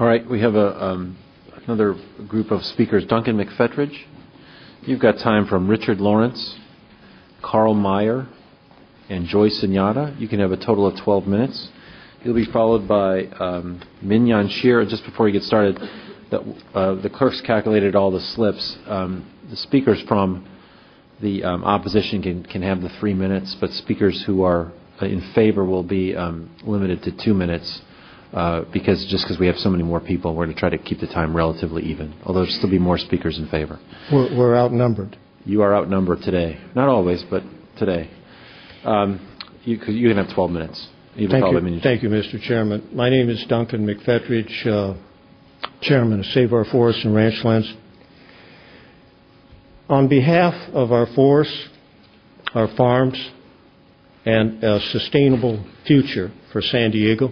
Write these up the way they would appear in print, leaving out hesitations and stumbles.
All right, we have another group of speakers. Duncan McFetridge. You've got time from Richard Lawrence, Carl Meyer, and Joyce Sunyata. You can have a total of 12 minutes. He'll be followed by Minyan Shir. Just before you get started, the clerks calculated all the slips. The speakers from the opposition can have the 3 minutes, but speakers who are in favor will be limited to 2 minutes. Because we have so many more people, we're going to try to keep the time relatively even, although there'll still be more speakers in favor. We're outnumbered. You are outnumbered today. Not always, but today. You can have 12 minutes. Thank you, Mr. Chairman. My name is Duncan McFetridge, Chairman of SOFAR Forests and Ranchlands. On behalf of our forests, our farms, and a sustainable future for San Diego,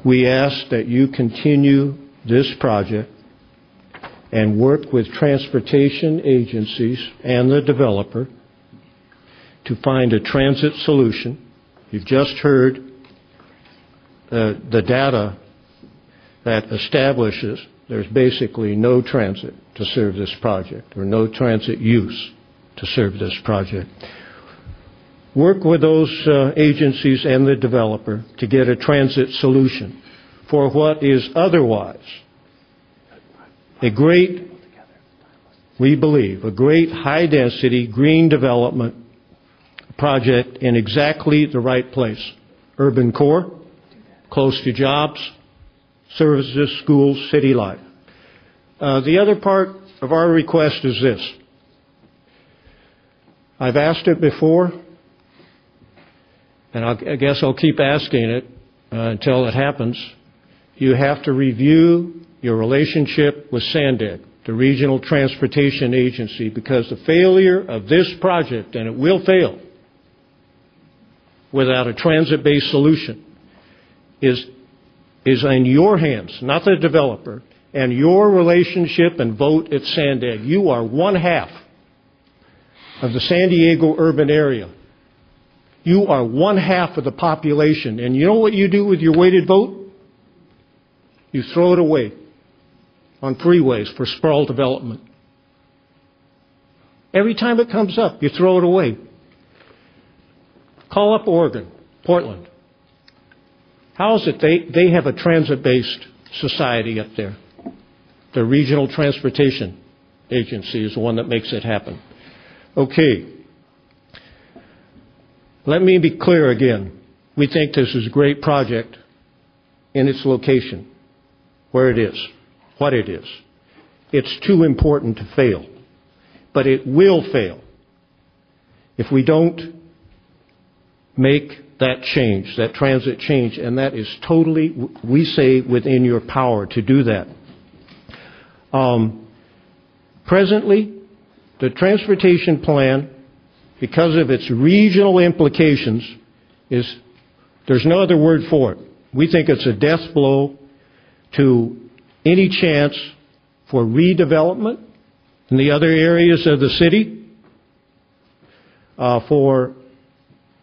we ask that you continue this project and work with transportation agencies and the developer to find a transit solution. You've just heard the data that establishes there's basically no transit to serve this project, or no transit use to serve this project. Work with those agencies and the developer to get a transit solution for what is otherwise we believe, a great high-density green development project in exactly the right place. Urban core, close to jobs, services, schools, city life. The other part of our request is this. I've asked it before, and I guess I'll keep asking it until it happens. You have to review your relationship with SANDAG, the Regional Transportation Agency, because the failure of this project, and it will fail without a transit-based solution, is in your hands, not the developer, and your relationship and vote at SANDAG. You are one half of the San Diego urban area. You are one half of the population. And you know what you do with your weighted vote? You throw it away on freeways for sprawl development. Every time it comes up, you throw it away. Call up Oregon, Portland. How is it they have a transit-based society up there? The Regional Transportation Agency is the one that makes it happen. Okay. Let me be clear again. We think this is a great project in its location, where it is, what it is. It's too important to fail. But it will fail if we don't make that change, that transit change, and that is totally, we say, within your power to do that. Presently, the transportation plan, because of its regional implications, there's no other word for it. We think it's a death blow to any chance for redevelopment in the other areas of the city, for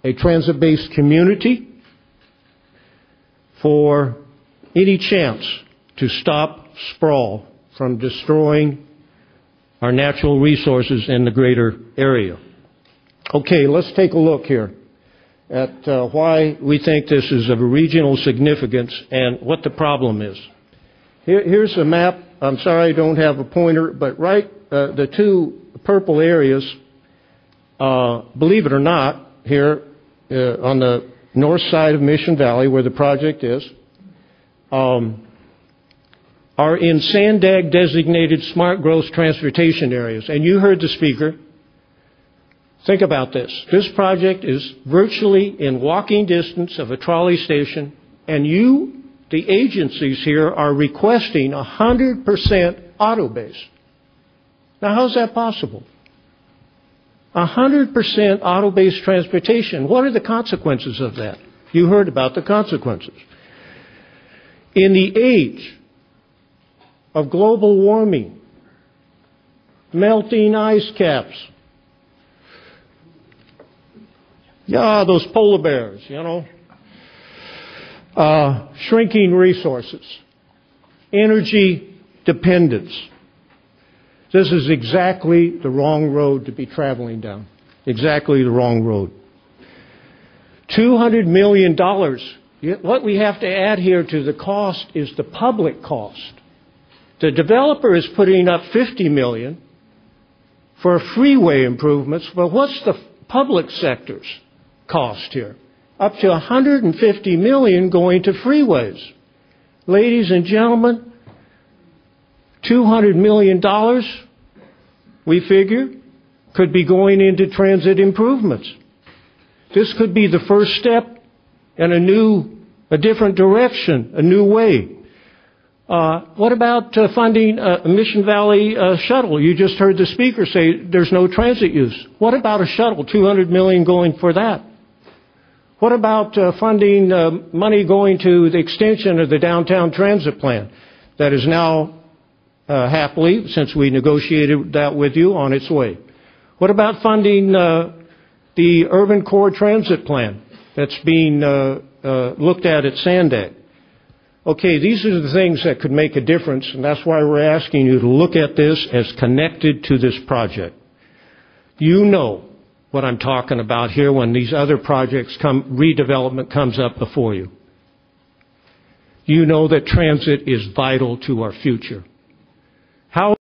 a transit-based community, for any chance to stop sprawl from destroying our natural resources in the greater area. Okay, let's take a look here at why we think this is of regional significance and what the problem is. Here's a map. I'm sorry I don't have a pointer, but the two purple areas, believe it or not, here on the north side of Mission Valley where the project is, are in SANDAG designated smart growth transportation areas. And you heard the speaker. Think about this. This project is virtually in walking distance of a trolley station, and you, the agencies here, are requesting 100% auto-based. Now, how's that possible? 100% auto-based transportation. What are the consequences of that? You heard about the consequences. In the age of global warming, melting ice caps, those polar bears, shrinking resources, energy dependence. This is exactly the wrong road to be traveling down. Exactly the wrong road. $200 million. What we have to add here to the cost is the public cost. The developer is putting up $50 million for freeway improvements, but what's the public sector's cost here? Up to $150 million going to freeways. Ladies and gentlemen, $200 million, we figure, could be going into transit improvements. This could be the first step in a different direction, a new way. What about funding Mission Valley shuttle? You just heard the speaker say there's no transit use. What about a shuttle? $200 million going for that. What about funding money going to the extension of the downtown transit plan that is now happily, since we negotiated that with you, on its way? What about funding the urban core transit plan that's being looked at Sandag? Okay, these are the things that could make a difference, and that's why we're asking you to look at this as connected to this project. You know what I'm talking about here when these other projects redevelopment comes up before you. You know that transit is vital to our future. How